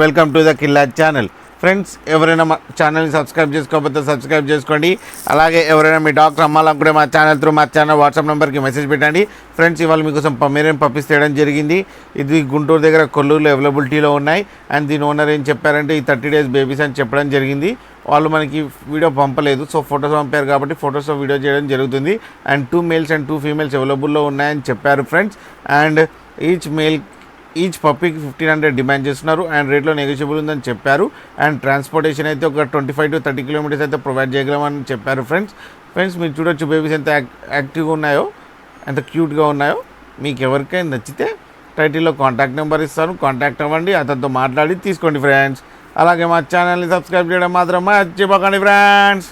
Welcome to the Killa channel. Friends, ఎవరైనా మా ఛానల్ని సబ్స్క్రైబ్ చేసుకోకపోతే సబ్స్క్రైబ్ చేసుకోండి. అలాగే ఎవరైనా మీ డాక్టర్ అమ్మాలనుకుంటే మా ఛానల్ వాట్సాప్ నెంబర్కి మెసేజ్ పెట్టండి. ఫ్రెండ్స్, ఇవాళ మీకోసం పమేరియన్ పప్పీస్ తేయడం జరిగింది. ఇది గుంటూరు దగ్గర కొల్లూరులో అవైలబిలిటీలో ఉన్నాయి. అండ్ దీని ఓనర్ ఏం చెప్పారంటే ఈ 30 days బేబీస్ అని చెప్పడం జరిగింది. వాళ్ళు మనకి వీడియో పంపలేదు, సో ఫొటోస్ పంపారు కాబట్టి ఫొటోస్తో వీడియో చేయడం జరుగుతుంది. అండ్ 2 males అండ్ 2 females అవైలబుల్లో ఉన్నాయని చెప్పారు ఫ్రెండ్స్. అండ్ ఈచ్ పప్పీకి 1500 డిమాండ్ చేస్తున్నారు. అండ్ రేట్లో నెగోషియబుల్ ఉందని చెప్పారు. అండ్ ట్రాన్స్పోర్టేషన్ అయితే ఒక 25 to 30 kilometers అయితే ప్రొవైడ్ చేయగలమని చెప్పారు ఫ్రెండ్స్ మీరు చూడొచ్చు బేబీస్ ఎంత యాక్టివ్గా ఉన్నాయో, ఎంత క్యూట్గా ఉన్నాయో. మీకు ఎవరికైనా నచ్చితే టైటిల్లో కాంటాక్ట్ నెంబర్ ఇస్తాను, కాంటాక్ట్ అవ్వండి, అతనితో మాట్లాడి తీసుకోండి ఫ్రెండ్స్. అలాగే మా ఛానల్ని సబ్స్క్రైబ్ చేయడం మాత్రం మర్చిపోకండి ఫ్రెండ్స్.